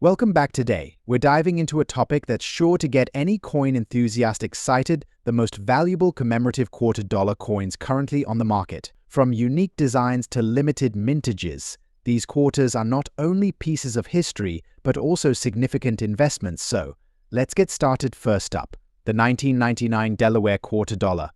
Welcome back today. We're diving into a topic that's sure to get any coin enthusiast excited, the most valuable commemorative $quarter coins currently on the market. From unique designs to limited mintages, these quarters are not only pieces of history, but also significant investments. So, let's get started. First up, the 1999 Delaware $quarter.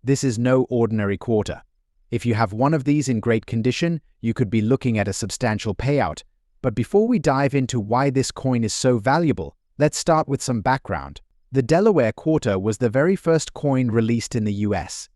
This is no ordinary quarter. If you have one of these in great condition, you could be looking at a substantial payout. But before we dive into why this coin is so valuable, let's start with some background. The Delaware quarter was the very first coin released in the US,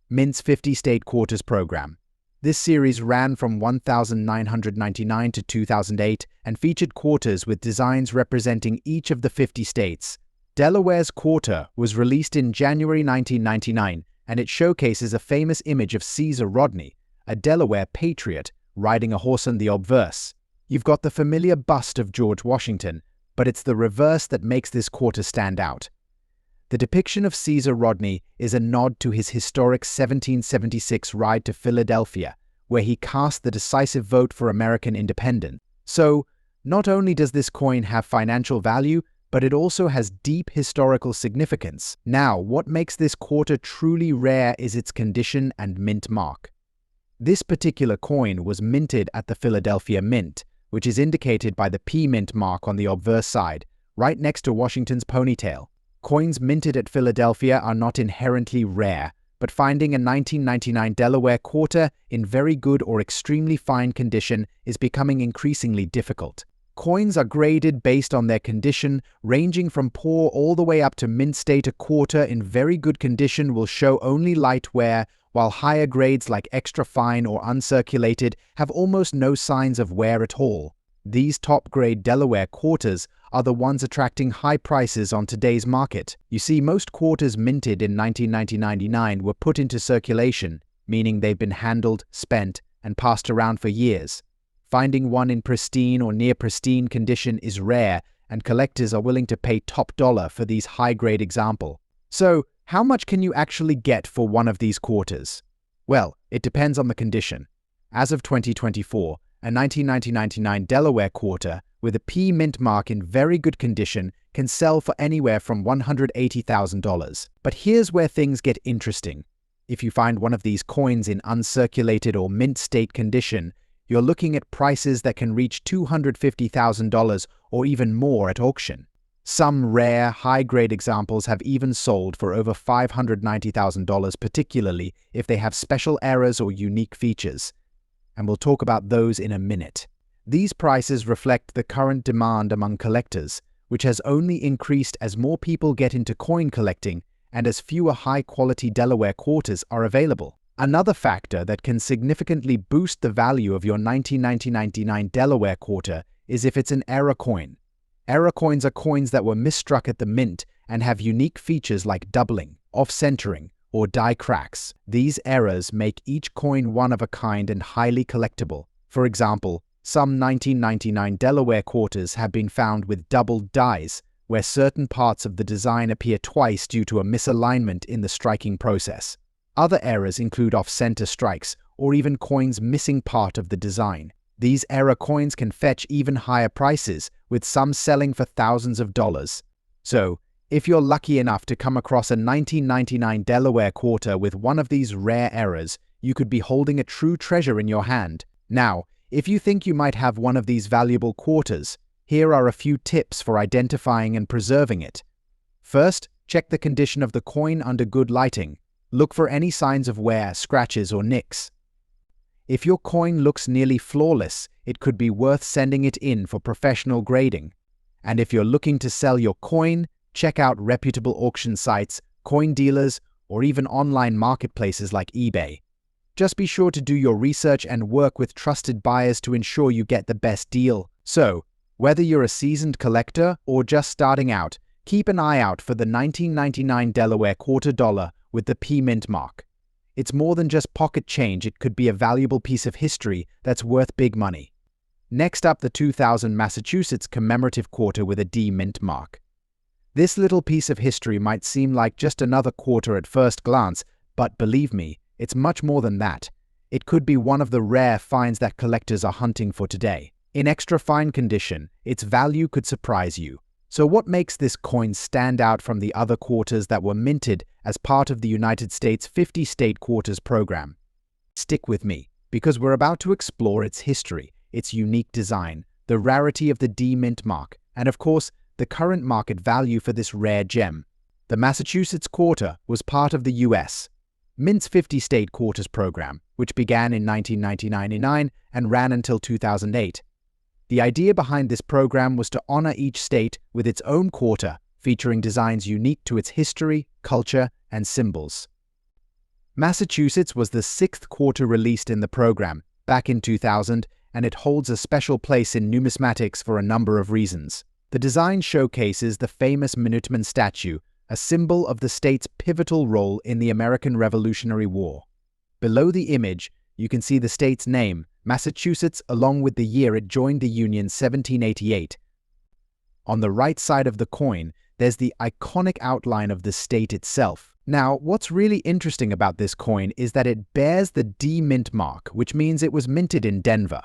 Mint's 50-state quarters program. This series ran from 1999 to 2008 and featured quarters with designs representing each of the 50 states. Delaware's quarter was released in January 1999, and it showcases a famous image of Caesar Rodney, a Delaware patriot, riding a horse on the obverse. You've got the familiar bust of George Washington, but it's the reverse that makes this quarter stand out. The depiction of Caesar Rodney is a nod to his historic 1776 ride to Philadelphia, where he cast the decisive vote for American independence. So, not only does this coin have financial value, but it also has deep historical significance. Now, what makes this quarter truly rare is its condition and mint mark. This particular coin was minted at the Philadelphia Mint, which is indicated by the P mint mark on the obverse side, right next to Washington's ponytail. Coins minted at Philadelphia are not inherently rare, but finding a 1999 Delaware quarter in very good or extremely fine condition is becoming increasingly difficult. Coins are graded based on their condition, ranging from poor all the way up to mint state. A quarter in very good condition will show only light wear, while higher grades like extra fine or uncirculated have almost no signs of wear at all. These top-grade Delaware quarters are the ones attracting high prices on today's market. You see, most quarters minted in 1999 were put into circulation, meaning they've been handled, spent, and passed around for years. Finding one in pristine or near pristine condition is rare, and collectors are willing to pay top dollar for these high-grade examples. So, how much can you actually get for one of these quarters? Well, it depends on the condition. As of 2024, a 1999 Delaware quarter with a P mint mark in very good condition can sell for anywhere from $180,000. But here's where things get interesting. If you find one of these coins in uncirculated or mint state condition, you're looking at prices that can reach $250,000 or even more at auction. Some rare, high-grade examples have even sold for over $590,000, particularly if they have special errors or unique features. And we'll talk about those in a minute. These prices reflect the current demand among collectors, which has only increased as more people get into coin collecting and as fewer high-quality Delaware quarters are available. Another factor that can significantly boost the value of your 1999 Delaware quarter is if it's an error coin. Error coins are coins that were misstruck at the mint and have unique features like doubling, off-centering, or die cracks. These errors make each coin one of a kind and highly collectible. For example, some 1999 Delaware quarters have been found with doubled dies, where certain parts of the design appear twice due to a misalignment in the striking process. Other errors include off-center strikes or even coins missing part of the design. These error coins can fetch even higher prices, with some selling for thousands of dollars. So, if you're lucky enough to come across a 1999 Delaware quarter with one of these rare errors, you could be holding a true treasure in your hand. Now, if you think you might have one of these valuable quarters, here are a few tips for identifying and preserving it. First, check the condition of the coin under good lighting. Look for any signs of wear, scratches, or nicks. If your coin looks nearly flawless, it could be worth sending it in for professional grading. And if you're looking to sell your coin, check out reputable auction sites, coin dealers, or even online marketplaces like eBay. Just be sure to do your research and work with trusted buyers to ensure you get the best deal. So, whether you're a seasoned collector or just starting out, keep an eye out for the 1999 Delaware $quarter with the P mint mark. It's more than just pocket change, it could be a valuable piece of history that's worth big money. Next up, the 2000 Massachusetts commemorative quarter with a D mint mark. This little piece of history might seem like just another quarter at first glance, but believe me, it's much more than that. It could be one of the rare finds that collectors are hunting for today. In extra fine condition, its value could surprise you. So what makes this coin stand out from the other quarters that were minted as part of the United States 50-state quarters program? Stick with me, because we're about to explore its history, its unique design, the rarity of the D mint mark, and of course, the current market value for this rare gem. The Massachusetts quarter was part of the U.S. Mint's 50-state quarters program, which began in 1999 and ran until 2008. The idea behind this program was to honor each state with its own quarter, featuring designs unique to its history, culture, and symbols. Massachusetts was the sixth quarter released in the program, back in 2000, and it holds a special place in numismatics for a number of reasons. The design showcases the famous Minuteman statue, a symbol of the state's pivotal role in the American Revolutionary War. Below the image, you can see the state's name, Massachusetts, along with the year it joined the Union, 1788. On the right side of the coin, there's the iconic outline of the state itself. Now, what's really interesting about this coin is that it bears the D mint mark, which means it was minted in Denver.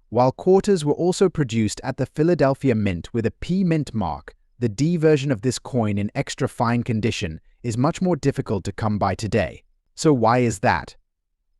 While quarters were also produced at the Philadelphia Mint with a P mint mark, the D version of this coin in extra fine condition is much more difficult to come by today. So why is that?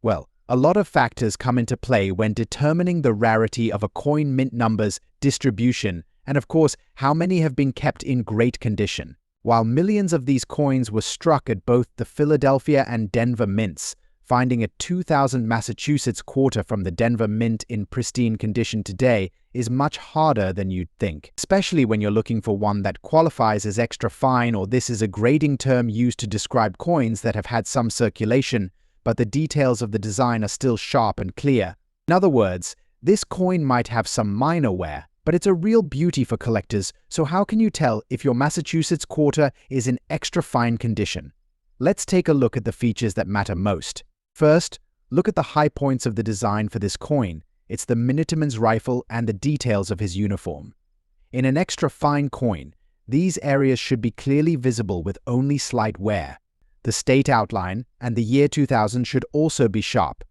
Well, a lot of factors come into play when determining the rarity of a coin mint number's distribution, and of course, how many have been kept in great condition. While millions of these coins were struck at both the Philadelphia and Denver mints, finding a 2000 Massachusetts quarter from the Denver Mint in pristine condition today is much harder than you'd think, especially when you're looking for one that qualifies as extra fine, or this is a grading term used to describe coins that have had some circulation, but the details of the design are still sharp and clear. In other words, this coin might have some minor wear, but it's a real beauty for collectors, so how can you tell if your Massachusetts quarter is in extra fine condition? Let's take a look at the features that matter most. First, look at the high points of the design for this coin. It's the Minuteman's rifle and the details of his uniform. In an extra fine coin, these areas should be clearly visible with only slight wear. The state outline and the year 2000 should also be sharp.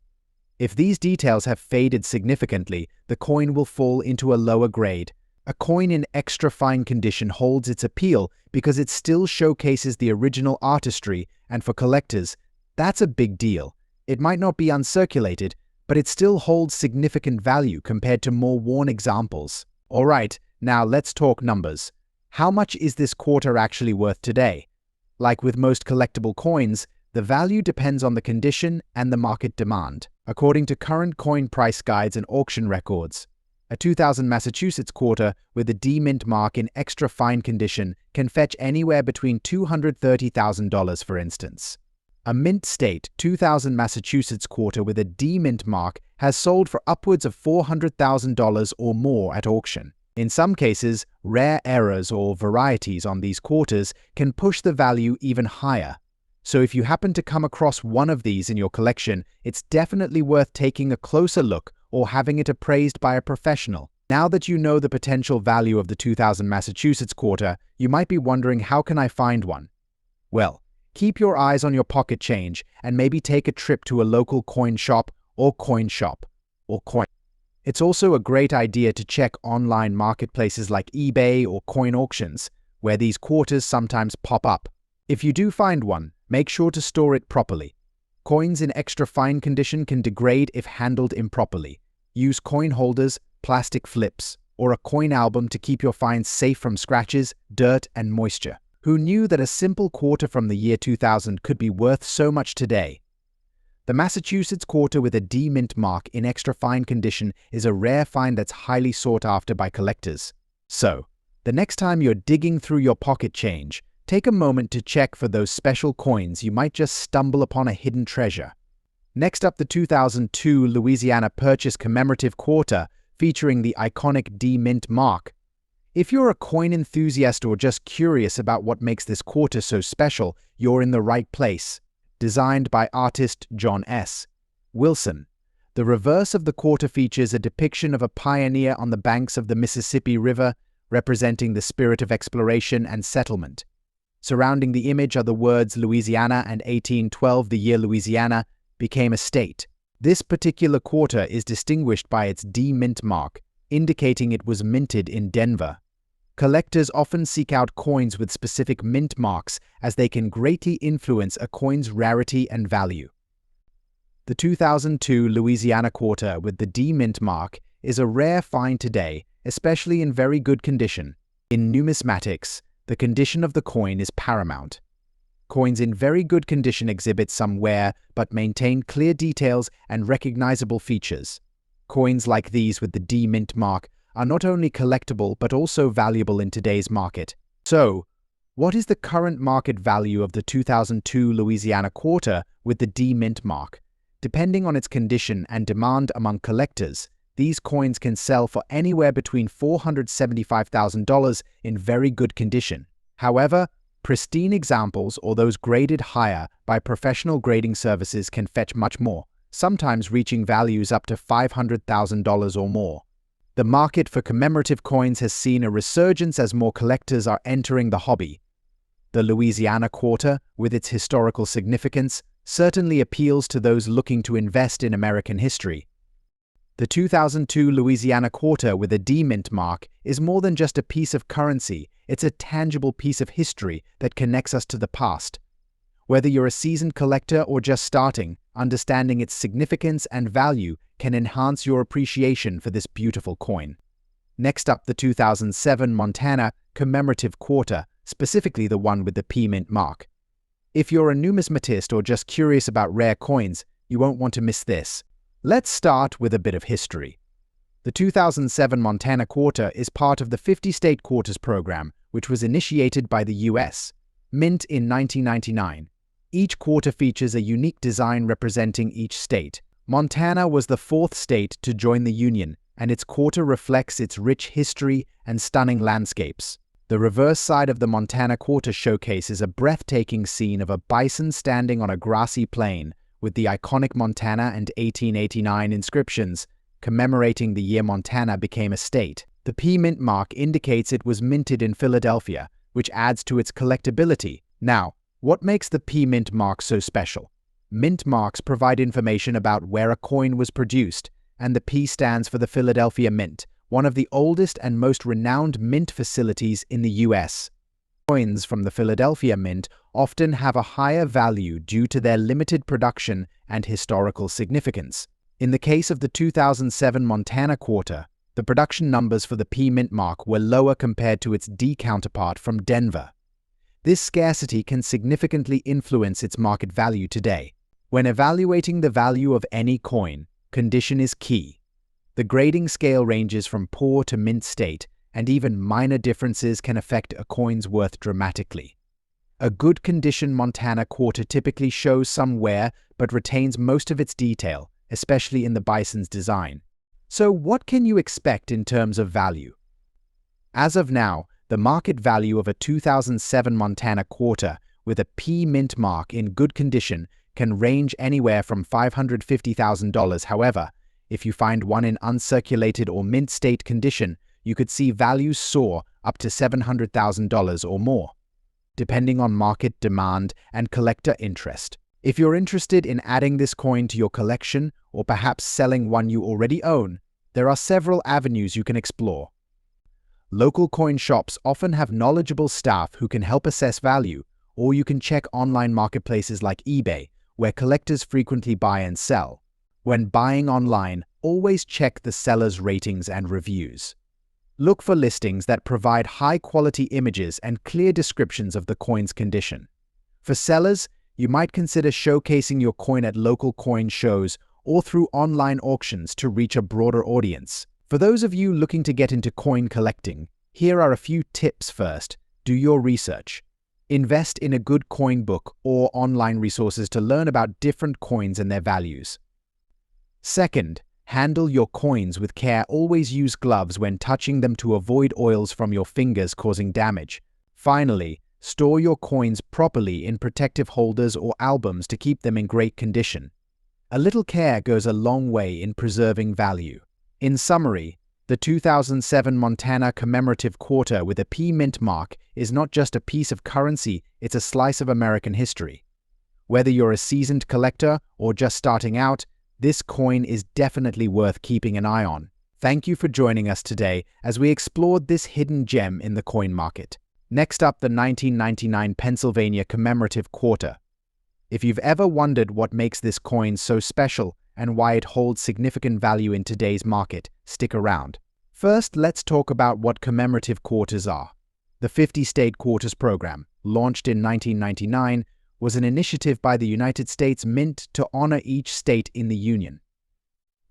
If these details have faded significantly, the coin will fall into a lower grade. A coin in extra fine condition holds its appeal because it still showcases the original artistry, and for collectors, that's a big deal. It might not be uncirculated, but it still holds significant value compared to more worn examples. Alright, now let's talk numbers. How much is this quarter actually worth today? Like with most collectible coins, the value depends on the condition and the market demand. According to current coin price guides and auction records, a 2000 Massachusetts quarter with a D mint mark in extra fine condition can fetch anywhere between $230,000, for instance. A mint state 2000 Massachusetts quarter with a D mint mark has sold for upwards of $400,000 or more at auction. In some cases, rare errors or varieties on these quarters can push the value even higher. So if you happen to come across one of these in your collection, it's definitely worth taking a closer look or having it appraised by a professional. Now that you know the potential value of the 2000 Massachusetts quarter, you might be wondering, how can I find one? Well, keep your eyes on your pocket change and maybe take a trip to a local coin shop or coin shop or coin. It's also a great idea to check online marketplaces like eBay or coin auctions, where these quarters sometimes pop up. If you do find one, make sure to store it properly. Coins in extra fine condition can degrade if handled improperly. Use coin holders, plastic flips, or a coin album to keep your finds safe from scratches, dirt, and moisture. Who knew that a simple quarter from the year 2000 could be worth so much today? The Massachusetts quarter with a D mint mark in extra fine condition is a rare find that's highly sought after by collectors. So, the next time you're digging through your pocket change, take a moment to check for those special coins. You might just stumble upon a hidden treasure. Next up, the 2002 Louisiana Purchase Commemorative quarter featuring the iconic D mint mark. If you're a coin enthusiast or just curious about what makes this quarter so special, you're in the right place. Designed by artist John S. Wilson, the reverse of the quarter features a depiction of a pioneer on the banks of the Mississippi River, representing the spirit of exploration and settlement. Surrounding the image are the words Louisiana and 1812, the year Louisiana became a state. This particular quarter is distinguished by its D mint mark, indicating it was minted in Denver. Collectors often seek out coins with specific mint marks as they can greatly influence a coin's rarity and value. The 2002 Louisiana quarter with the D mint mark is a rare find today, especially in very good condition. In numismatics, the condition of the coin is paramount. Coins in very good condition exhibit some wear but maintain clear details and recognizable features. Coins like these with the D mint mark are not only collectible but also valuable in today's market. So, what is the current market value of the 2002 Louisiana quarter with the D mint mark? Depending on its condition and demand among collectors, these coins can sell for anywhere between $475,000 in very good condition. However, pristine examples or those graded higher by professional grading services can fetch much more, sometimes reaching values up to $500,000 or more. The market for commemorative coins has seen a resurgence as more collectors are entering the hobby. The Louisiana quarter, with its historical significance, certainly appeals to those looking to invest in American history. The 2002 Louisiana quarter with a D mint mark is more than just a piece of currency, it's a tangible piece of history that connects us to the past. Whether you're a seasoned collector or just starting, understanding its significance and value can enhance your appreciation for this beautiful coin. Next up, the 2007 Montana Commemorative quarter, specifically the one with the P mint mark. If you're a numismatist or just curious about rare coins, you won't want to miss this. Let's start with a bit of history. The 2007 Montana quarter is part of the 50-state quarters program, which was initiated by the U.S. Mint in 1999. Each quarter features a unique design representing each state. Montana was the fourth state to join the Union, and its quarter reflects its rich history and stunning landscapes. The reverse side of the Montana quarter showcases a breathtaking scene of a bison standing on a grassy plain, with the iconic Montana and 1889 inscriptions, commemorating the year Montana became a state. The P mint mark indicates it was minted in Philadelphia, which adds to its collectability. Now, what makes the P mint mark so special? Mint marks provide information about where a coin was produced, and the P stands for the Philadelphia Mint, one of the oldest and most renowned mint facilities in the U.S. Coins from the Philadelphia Mint often have a higher value due to their limited production and historical significance. In the case of the 2007 Montana quarter, the production numbers for the P mint mark were lower compared to its D counterpart from Denver. This scarcity can significantly influence its market value today. When evaluating the value of any coin, condition is key. The grading scale ranges from poor to mint state, and even minor differences can affect a coin's worth dramatically. A good condition Montana quarter typically shows some wear but retains most of its detail, especially in the bison's design. So what can you expect in terms of value? As of now, the market value of a 2007 Montana quarter with a P mint mark in good condition can range anywhere from $550,000. However, if you find one in uncirculated or mint state condition, you could see values soar up to $700,000 or more, depending on market demand and collector interest. If you're interested in adding this coin to your collection or perhaps selling one you already own, there are several avenues you can explore. Local coin shops often have knowledgeable staff who can help assess value, or you can check online marketplaces like eBay, where collectors frequently buy and sell. When buying online, always check the seller's ratings and reviews. Look for listings that provide high-quality images and clear descriptions of the coin's condition. For sellers, you might consider showcasing your coin at local coin shows or through online auctions to reach a broader audience. For those of you looking to get into coin collecting, here are a few tips. First, do your research. Invest in a good coin book or online resources to learn about different coins and their values. Second, handle your coins with care. Always use gloves when touching them to avoid oils from your fingers causing damage. Finally, store your coins properly in protective holders or albums to keep them in great condition. A little care goes a long way in preserving value. In summary, the 2007 Montana Commemorative quarter with a P mint mark is not just a piece of currency, it's a slice of American history. Whether you're a seasoned collector or just starting out, this coin is definitely worth keeping an eye on. Thank you for joining us today as we explored this hidden gem in the coin market. Next up, the 1999 Pennsylvania Commemorative Quarter. If you've ever wondered what makes this coin so special and why it holds significant value in today's market, stick around. First, let's talk about what commemorative quarters are. The 50-state quarters program, launched in 1999, was an initiative by the United States Mint to honor each state in the Union.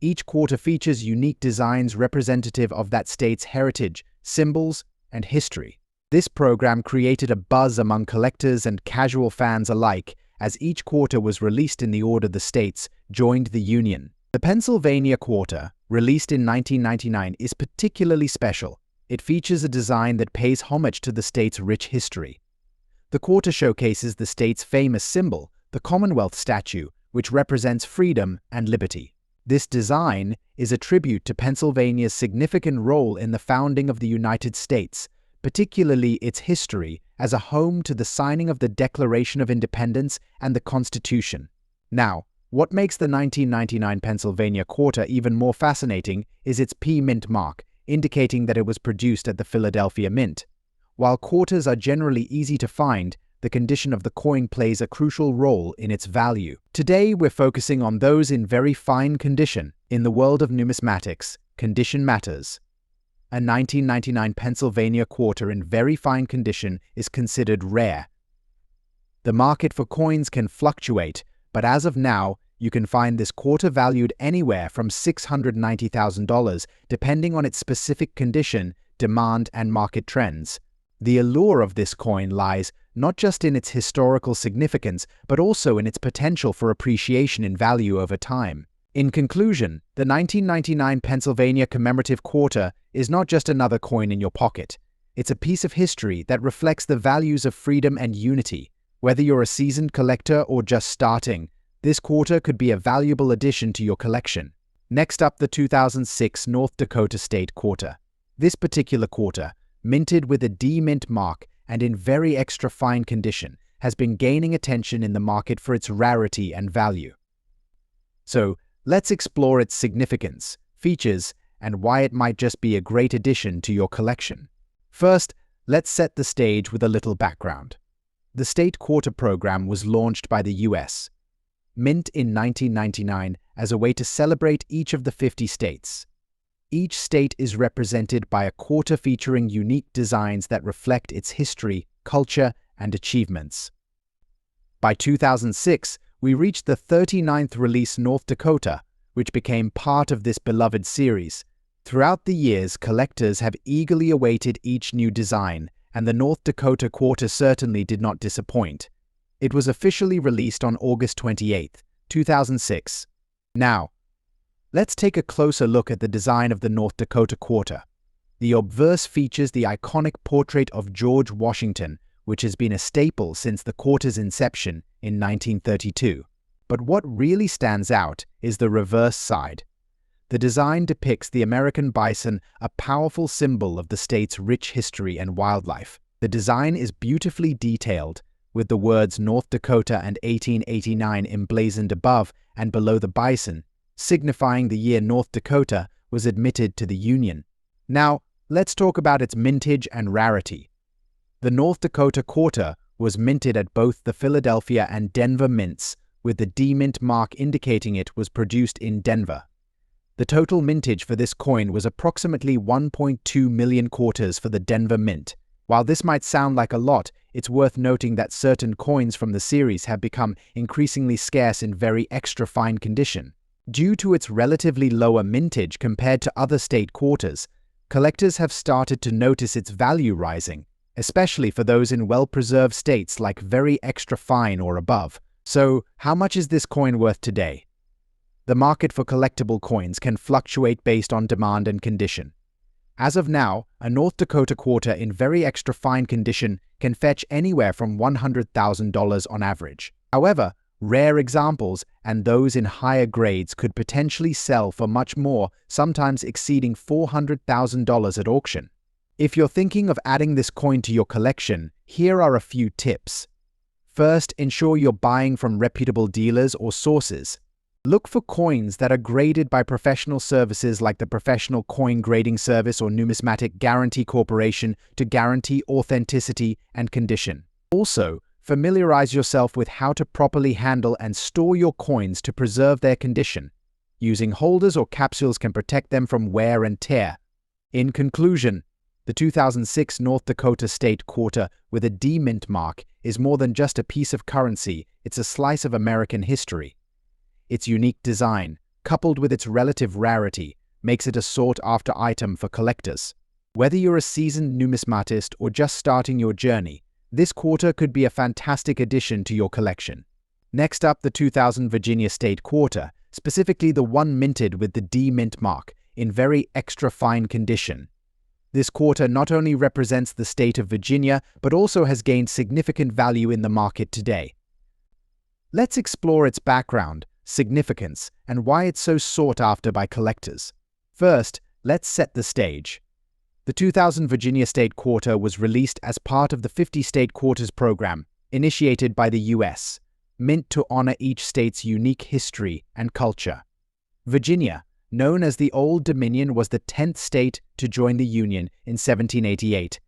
Each quarter features unique designs representative of that state's heritage, symbols, and history. This program created a buzz among collectors and casual fans alike as each quarter was released in the order the states joined the Union. The Pennsylvania Quarter, released in 1999, is particularly special. It features a design that pays homage to the state's rich history. The quarter showcases the state's famous symbol, the Commonwealth statue, which represents freedom and liberty. This design is a tribute to Pennsylvania's significant role in the founding of the United States, particularly its history as a home to the signing of the Declaration of Independence and the Constitution. Now, what makes the 1999 Pennsylvania Quarter even more fascinating is its P-Mint mark, indicating that it was produced at the Philadelphia Mint. While quarters are generally easy to find, the condition of the coin plays a crucial role in its value. Today, we're focusing on those in very fine condition. In the world of numismatics, condition matters. A 1999 Pennsylvania quarter in very fine condition is considered rare. The market for coins can fluctuate, but as of now, you can find this quarter valued anywhere from $690,000, depending on its specific condition, demand, and market trends. The allure of this coin lies not just in its historical significance, but also in its potential for appreciation in value over time. In conclusion, the 1999 Pennsylvania Commemorative Quarter is not just another coin in your pocket. It's a piece of history that reflects the values of freedom and unity. Whether you're a seasoned collector or just starting, this quarter could be a valuable addition to your collection. Next up, the 2006 North Dakota State Quarter. This particular quarter, minted with a D-Mint mark and in very extra fine condition, has been gaining attention in the market for its rarity and value. So, let's explore its significance, features, and why it might just be a great addition to your collection. First, let's set the stage with a little background. The State Quarter program was launched by the U.S. Mint in 1999 as a way to celebrate each of the 50 states. Each state is represented by a quarter featuring unique designs that reflect its history, culture, and achievements. By 2006, we reached the 39th release, North Dakota, which became part of this beloved series. Throughout the years, collectors have eagerly awaited each new design, and the North Dakota Quarter certainly did not disappoint. It was officially released on August 28, 2006. Now, let's take a closer look at the design of the North Dakota Quarter. The obverse features the iconic portrait of George Washington, which has been a staple since the quarter's inception in 1932. But what really stands out is the reverse side. The design depicts the American bison, a powerful symbol of the state's rich history and wildlife. The design is beautifully detailed, with the words North Dakota and 1889 emblazoned above and below the bison, signifying the year North Dakota was admitted to the Union. Now, let's talk about its mintage and rarity. The North Dakota Quarter was minted at both the Philadelphia and Denver mints, with the D-Mint mark indicating it was produced in Denver. The total mintage for this coin was approximately 1.2 million quarters for the Denver Mint. While this might sound like a lot, it's worth noting that certain coins from the series have become increasingly scarce in very extra fine condition. Due to its relatively lower mintage compared to other state quarters, collectors have started to notice its value rising, especially for those in well-preserved states like very extra fine or above. So, how much is this coin worth today? The market for collectible coins can fluctuate based on demand and condition. As of now, a North Dakota Quarter in very extra fine condition can fetch anywhere from $100,000 on average. However, rare examples and those in higher grades could potentially sell for much more, sometimes exceeding $400,000 at auction. If you're thinking of adding this coin to your collection, here are a few tips. First, ensure you're buying from reputable dealers or sources. Look for coins that are graded by professional services like the Professional Coin Grading Service or Numismatic Guarantee Corporation to guarantee authenticity and condition. Also, familiarize yourself with how to properly handle and store your coins to preserve their condition. Using holders or capsules can protect them from wear and tear. In conclusion, the 2006 North Dakota State Quarter with a D mint mark is more than just a piece of currency, it's a slice of American history. Its unique design, coupled with its relative rarity, makes it a sought-after item for collectors. Whether you're a seasoned numismatist or just starting your journey, this quarter could be a fantastic addition to your collection. Next up, the 2000 Virginia State Quarter, specifically the one minted with the D mint mark, in very extra fine condition. This quarter not only represents the state of Virginia, but also has gained significant value in the market today. Let's explore its background, significance, and why it's so sought after by collectors. First, let's set the stage. The 2000 Virginia State Quarter was released as part of the 50 State Quarters program, initiated by the U.S., meant to honor each state's unique history and culture. Virginia, known as the Old Dominion, was the 10th state to join the Union in 1788.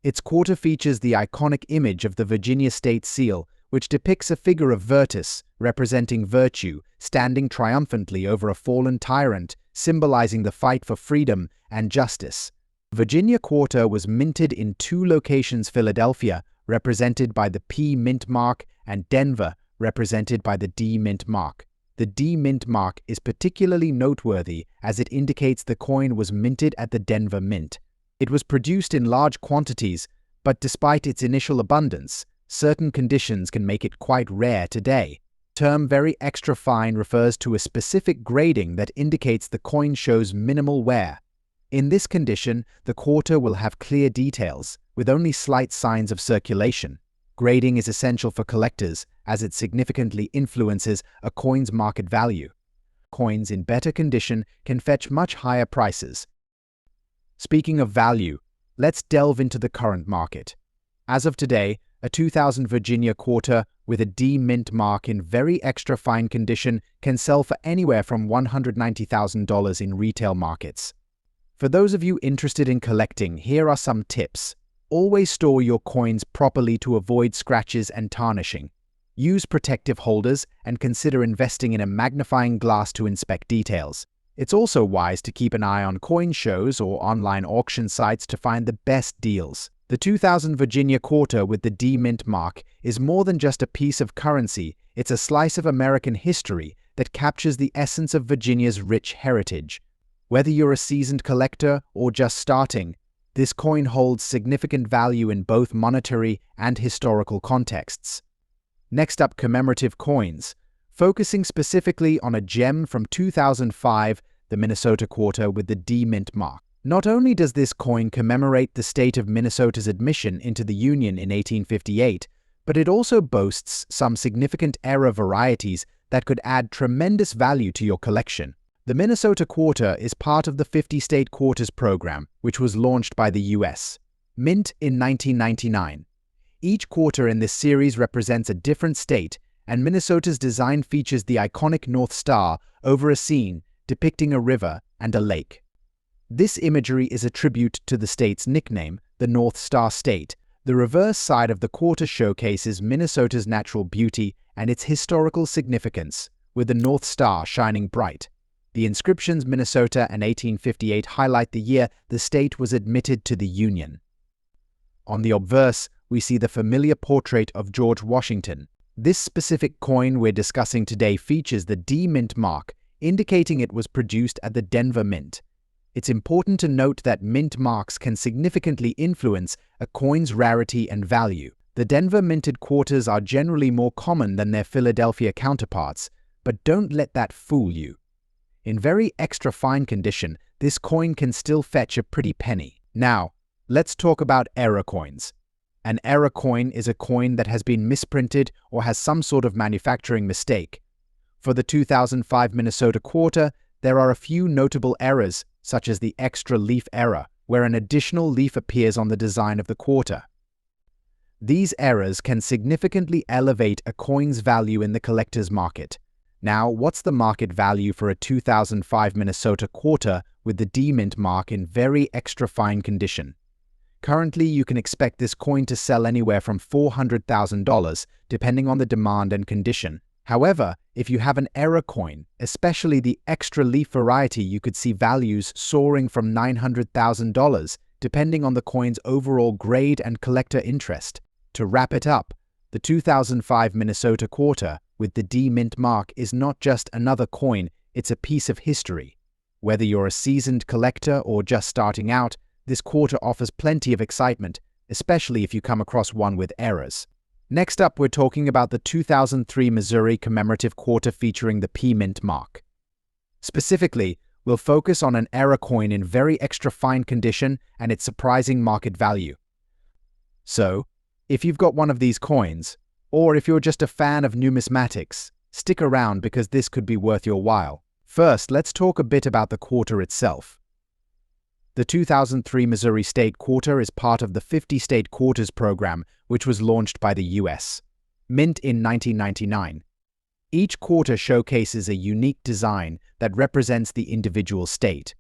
Its quarter features the iconic image of the Virginia State Seal, which depicts a figure of Virtus, representing virtue, standing triumphantly over a fallen tyrant, symbolizing the fight for freedom and justice. Virginia Quarter was minted in two locations: Philadelphia, represented by the P mint mark, and Denver, represented by the D mint mark. The D mint mark is particularly noteworthy as it indicates the coin was minted at the Denver Mint. It was produced in large quantities, but despite its initial abundance, certain conditions can make it quite rare today. The term very extra fine refers to a specific grading that indicates the coin shows minimal wear. In this condition, the quarter will have clear details, with only slight signs of circulation. Grading is essential for collectors, as it significantly influences a coin's market value. Coins in better condition can fetch much higher prices. Speaking of value, let's delve into the current market. As of today, a 2000 Virginia Quarter with a D mint mark in very extra fine condition can sell for anywhere from $190,000 in retail markets. For those of you interested in collecting, here are some tips. Always store your coins properly to avoid scratches and tarnishing. Use protective holders and consider investing in a magnifying glass to inspect details. It's also wise to keep an eye on coin shows or online auction sites to find the best deals. The 2000 Virginia Quarter with the D mint mark is more than just a piece of currency, it's a slice of American history that captures the essence of Virginia's rich heritage. Whether you're a seasoned collector or just starting, this coin holds significant value in both monetary and historical contexts. Next up, commemorative coins. Focusing specifically on a gem from 2005, the Minnesota Quarter with the D mint mark. Not only does this coin commemorate the state of Minnesota's admission into the Union in 1858, but it also boasts some significant era varieties that could add tremendous value to your collection. The Minnesota Quarter is part of the 50 State Quarters program, which was launched by the U.S. Mint in 1999. Each quarter in this series represents a different state, and Minnesota's design features the iconic North Star over a scene depicting a river and a lake. This imagery is a tribute to the state's nickname, the North Star State. The reverse side of the quarter showcases Minnesota's natural beauty and its historical significance, with the North Star shining bright. The inscriptions Minnesota and 1858 highlight the year the state was admitted to the Union. On the obverse, we see the familiar portrait of George Washington. This specific coin we're discussing today features the D mint mark, indicating it was produced at the Denver Mint. It's important to note that mint marks can significantly influence a coin's rarity and value. The Denver minted quarters are generally more common than their Philadelphia counterparts, but don't let that fool you. In very extra fine condition, this coin can still fetch a pretty penny. Now, let's talk about error coins. An error coin is a coin that has been misprinted or has some sort of manufacturing mistake. For the 2005 Minnesota Quarter, there are a few notable errors, such as the extra leaf error, where an additional leaf appears on the design of the quarter. These errors can significantly elevate a coin's value in the collector's market. Now, what's the market value for a 2005 Minnesota quarter with the D mint mark in very extra fine condition? Currently, you can expect this coin to sell anywhere from $400,000, depending on the demand and condition. However, if you have an error coin, especially the extra leaf variety, you could see values soaring from $900,000, depending on the coin's overall grade and collector interest. To wrap it up, the 2005 Minnesota quarter with the D mint mark is not just another coin, it's a piece of history. Whether you're a seasoned collector or just starting out, this quarter offers plenty of excitement, especially if you come across one with errors. Next up, we're talking about the 2003 Missouri Commemorative quarter featuring the P mint mark. Specifically, we'll focus on an error coin in very extra fine condition and its surprising market value. So, if you've got one of these coins, or if you're just a fan of numismatics, stick around because this could be worth your while. First, let's talk a bit about the quarter itself. The 2003 Missouri State Quarter is part of the 50-State Quarters program, which was launched by the U.S. Mint in 1999. Each quarter showcases a unique design that represents the individual state.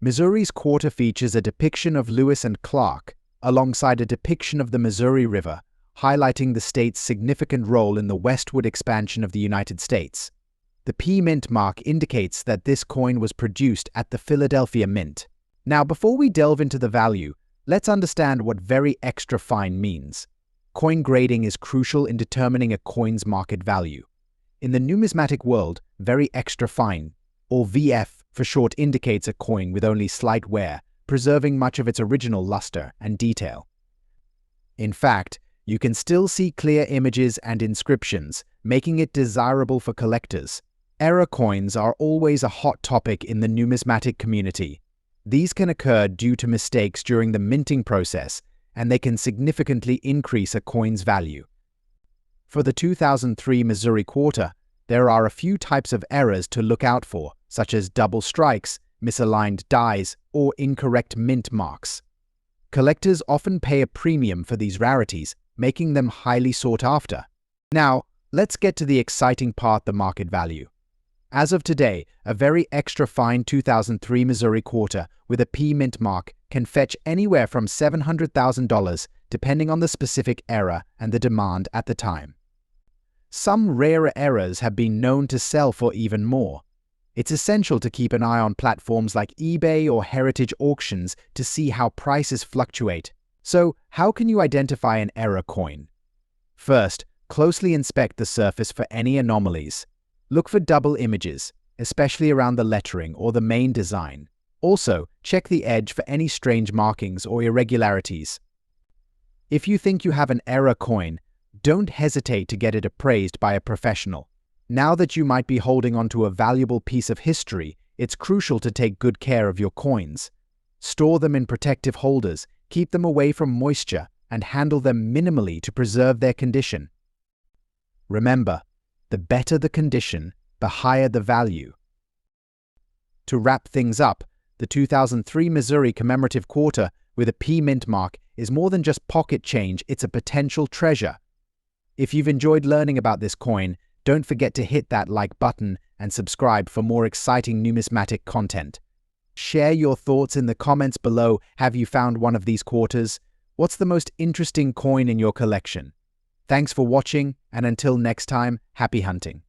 Missouri's quarter features a depiction of Lewis and Clark, alongside a depiction of the Missouri River, highlighting the state's significant role in the westward expansion of the United States. The P mint mark indicates that this coin was produced at the Philadelphia Mint. Now, before we delve into the value, let's understand what very extra fine means. Coin grading is crucial in determining a coin's market value. In the numismatic world, very extra fine, or VF for short, indicates a coin with only slight wear, preserving much of its original luster and detail. In fact, you can still see clear images and inscriptions, making it desirable for collectors. Error coins are always a hot topic in the numismatic community. These can occur due to mistakes during the minting process, and they can significantly increase a coin's value. For the 2003 Missouri quarter, there are a few types of errors to look out for, such as double strikes, misaligned dies, or incorrect mint marks. Collectors often pay a premium for these rarities, making them highly sought after. Now, let's get to the exciting part, the market value. As of today, a very extra fine 2003 Missouri quarter with a P mint mark can fetch anywhere from $700,000 depending on the specific error and the demand at the time. Some rarer errors have been known to sell for even more. It's essential to keep an eye on platforms like eBay or heritage auctions to see how prices fluctuate. So, how can you identify an error coin? First, closely inspect the surface for any anomalies. Look for double images, especially around the lettering or the main design. Also, check the edge for any strange markings or irregularities. If you think you have an error coin, don't hesitate to get it appraised by a professional. Now that you might be holding onto a valuable piece of history, it's crucial to take good care of your coins. Store them in protective holders, keep them away from moisture, and handle them minimally to preserve their condition. Remember, the better the condition, the higher the value. To wrap things up, the 2003 Missouri Commemorative quarter with a P mint mark is more than just pocket change, it's a potential treasure. If you've enjoyed learning about this coin, don't forget to hit that like button and subscribe for more exciting numismatic content. Share your thoughts in the comments below. Have you found one of these quarters? What's the most interesting coin in your collection? Thanks for watching, and until next time, happy hunting.